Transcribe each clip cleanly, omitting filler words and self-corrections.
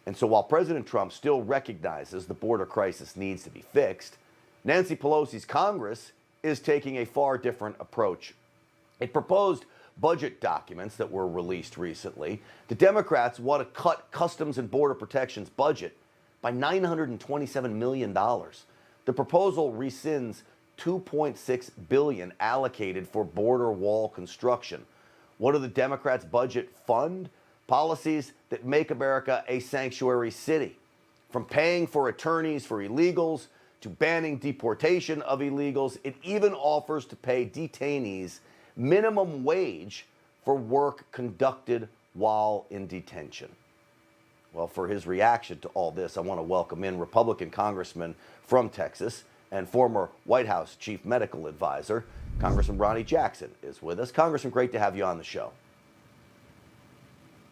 And so while President Trump still recognizes the border crisis needs to be fixed, Nancy Pelosi's Congress is taking a far different approach. It proposed budget documents that were released recently. The Democrats want to cut Customs and Border Protection's budget by $927 million. The proposal rescinds $2.6 billion allocated for border wall construction. What do the Democrats' budget fund? Policies that make America a sanctuary city. From paying for attorneys for illegals to banning deportation of illegals, it even offers to pay detainees minimum wage for work conducted while in detention. Well, for his reaction to all this, I want to welcome in Republican Congressman from Texas and former White House Chief Medical Advisor, Congressman Ronny Jackson is with us. Congressman, great to have you on the show.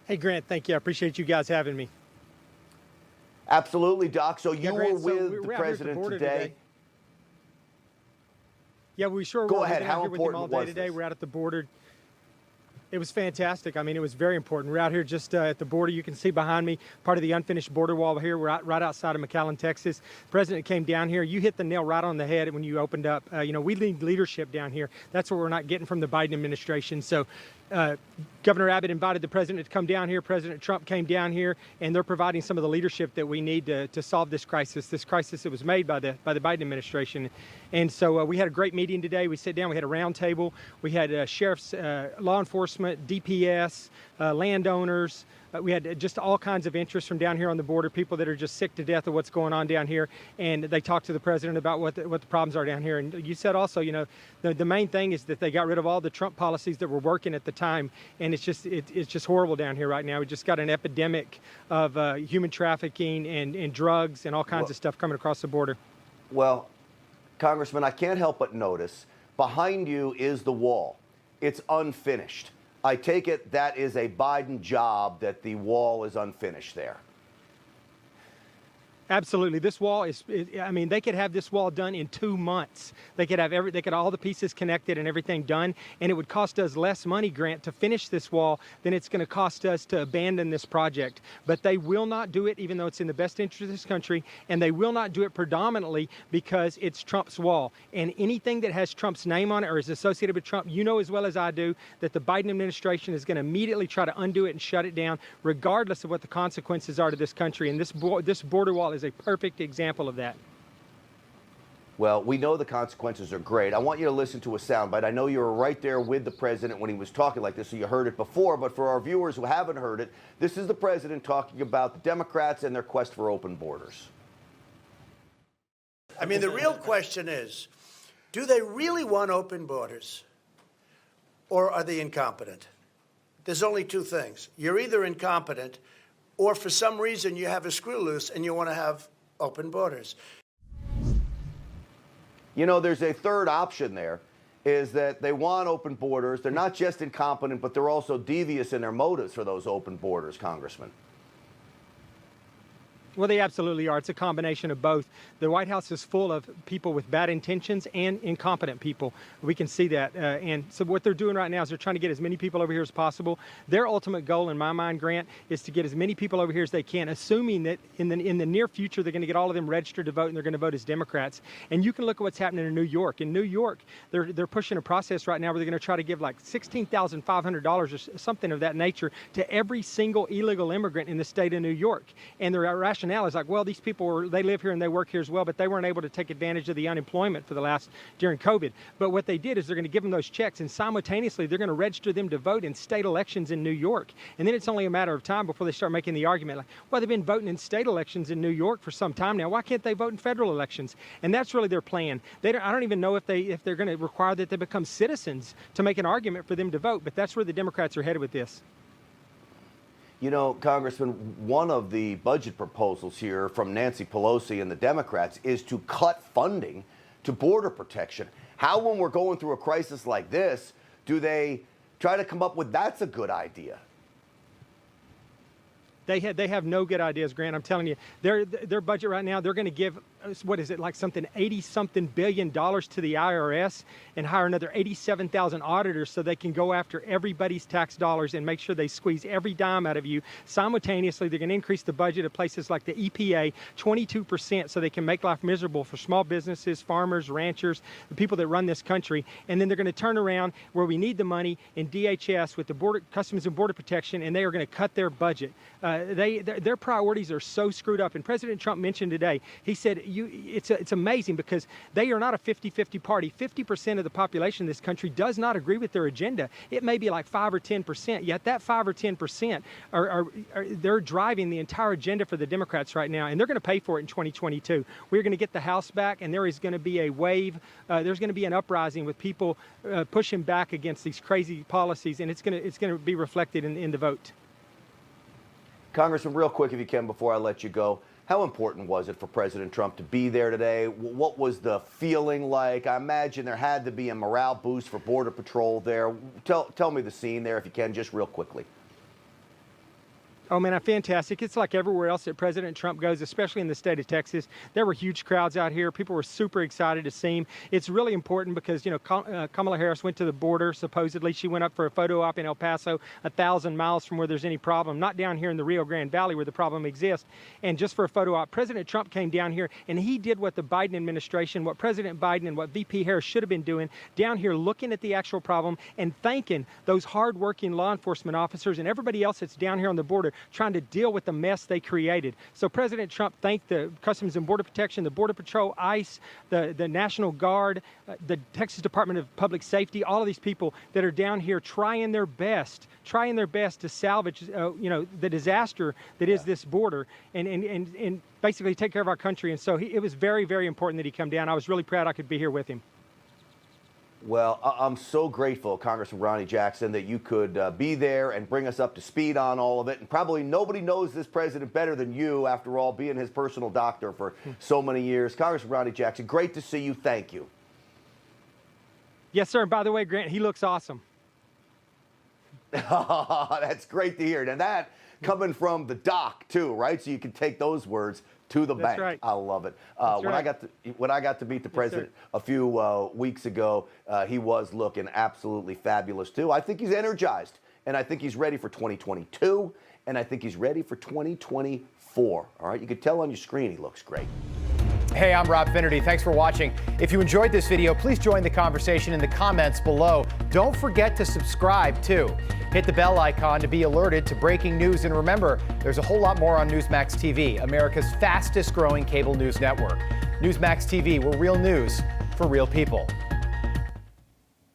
Hey, Grant, thank you. I appreciate you guys having me. Absolutely, Doc. So you Grant, were with the president today. Yeah, we sure were. Go ahead. We've been how out here with him important all day was today. this? We're out at the border. It was fantastic. I mean, it was very important. We're out here just at the border. You can see behind me part of the unfinished border wall here. We're right outside of McAllen, Texas. The president came down here. You hit the nail right on the head when you opened up. We need leadership down here. That's what we're not getting from the Biden administration. So Governor Abbott invited the president to come down here. President Trump came down here, and they're providing some of the leadership that we need to solve this crisis that was made by the Biden administration. And so we had a great meeting today. We sat down. We had a round table. We had sheriffs, law enforcement, DPS, landowners. We had just all kinds of interest from down here on the border, people that are just sick to death of what's going on down here. And they talked to the president about what the problems are down here. And you said also, the main thing is that they got rid of all the Trump policies that were working at the time. And it's just horrible down here right now. We just got an epidemic of human trafficking and drugs and all kinds of stuff coming across the border. Well, Congressman, I can't help but notice behind you is the wall. It's unfinished. I take it that is a Biden job that the wall is unfinished there. Absolutely. This wall they could have this wall done in 2 months. They could have all the pieces connected and everything done, and it would cost us less money, Grant, to finish this wall than it's going to cost us to abandon this project. But they will not do it, even though it's in the best interest of this country, and they will not do it predominantly because it's Trump's wall. And anything that has Trump's name on it or is associated with Trump, you know as well as I do that the Biden administration is going to immediately try to undo it and shut it down, regardless of what the consequences are to this country. And this border wall is a perfect example of that. Well, we know the consequences are great. I want you to listen to a soundbite. I know you were right there with the president when he was talking like this, so you heard it before. But for our viewers who haven't heard it, this is the president talking about the Democrats and their quest for open borders. I mean, the real question is, do they really want open borders, or are they incompetent? There's only two things. You're either incompetent, or for some reason you have a screw loose and you want to have open borders. There's a third option there, is that they want open borders. They're not just incompetent, but they're also devious in their motives for those open borders, Congressman. Well, they absolutely are. It's a combination of both. The White House is full of people with bad intentions and incompetent people. We can see that. And so what they're doing right now is they're trying to get as many people over here as possible. Their ultimate goal, in my mind, Grant, is to get as many people over here as they can, assuming that in the near future they're going to get all of them registered to vote and they're going to vote as Democrats. And you can look at what's happening in New York. In New York, they're pushing a process right now where they're going to try to give like $16,500 or something of that nature to every single illegal immigrant in the state of New York. And their rationale is like, well, these people they live here and they work here as well, but they weren't able to take advantage of the unemployment for during COVID. But what they did is they're going to give them those checks, and simultaneously they're going to register them to vote in state elections in New York. And then it's only a matter of time before they start making the argument like, well, they've been voting in state elections in New York for some time now. Why can't they vote in federal elections? And that's really their plan. I don't even know if they're going to require that they become citizens to make an argument for them to vote. But that's where the Democrats are headed with this. Congressman, one of the budget proposals here from Nancy Pelosi and the Democrats is to cut funding to border protection. How, when we're going through a crisis like this, do they try to come up with that's a good idea? They have no good ideas, Grant. I'm telling you, their budget right now, they're going to give, what is it, like something $80-something billion to the IRS and hire another 87,000 auditors so they can go after everybody's tax dollars and make sure they squeeze every dime out of you. Simultaneously, they're going to increase the budget of places like the EPA 22% so they can make life miserable for small businesses, farmers, ranchers, the people that run this country. And then they're going to turn around where we need the money in DHS with the Customs and Border Protection, and they are going to cut their budget. Their priorities are so screwed up. And President Trump mentioned today, he said, it's amazing because they are not a 50-50 party. 50% of the population in this country does not agree with their agenda. It may be like 5 or 10%, yet that 5 or 10% they're driving the entire agenda for the Democrats right now, and they're going to pay for it in 2022. We're going to get the House back, and there is going to be a wave. There's going to be an uprising with people pushing back against these crazy policies, and it's going to be reflected in the vote. Congressman, real quick, if you can, before I let you go, how important was it for President Trump to be there today? What was the feeling like? I imagine there had to be a morale boost for Border Patrol there. Tell me the scene there, if you can, just real quickly. Oh, man, fantastic. It's like everywhere else that President Trump goes, especially in the state of Texas. There were huge crowds out here. People were super excited to see him. It's really important because, you know, Kamala Harris went to the border, supposedly. She went up for a photo op in El Paso, 1,000 miles from where there's any problem, not down here in the Rio Grande Valley where the problem exists. And just for a photo op, President Trump came down here, and he did what the Biden administration, what President Biden and what VP Harris should have been doing, down here looking at the actual problem and thanking those hardworking law enforcement officers and everybody else that's down here on the border trying to deal with the mess they created. So President Trump thanked the Customs and Border Protection, the Border Patrol, ICE, the National Guard, the Texas Department of Public Safety, all of these people that are down here trying their best to salvage, the disaster that is this border and basically take care of our country. And so it was very, very important that he come down. I was really proud I could be here with him. Well, I'm so grateful, Congressman Ronny Jackson, that you could be there and bring us up to speed on all of it. And probably nobody knows this president better than you, after all, being his personal doctor for so many years. Congressman Ronny Jackson, great to see you. Thank you. Yes, sir. And by the way, Grant, he looks awesome. That's great to hear. And that coming from the doc, too, right? So you can take those words to the bank. Right. I love it. When I got to meet the president a few weeks ago, he was looking absolutely fabulous too. I think he's energized, and I think he's ready for 2022, and I think he's ready for 2024. All right, you can tell on your screen he looks great. Hey, I'm Rob Finnerty. Thanks for watching. If you enjoyed this video, please join the conversation in the comments below. Don't forget to subscribe too. Hit the bell icon to be alerted to breaking news. And remember, there's a whole lot more on Newsmax TV, America's fastest growing cable news network. Newsmax TV, where real news for real people.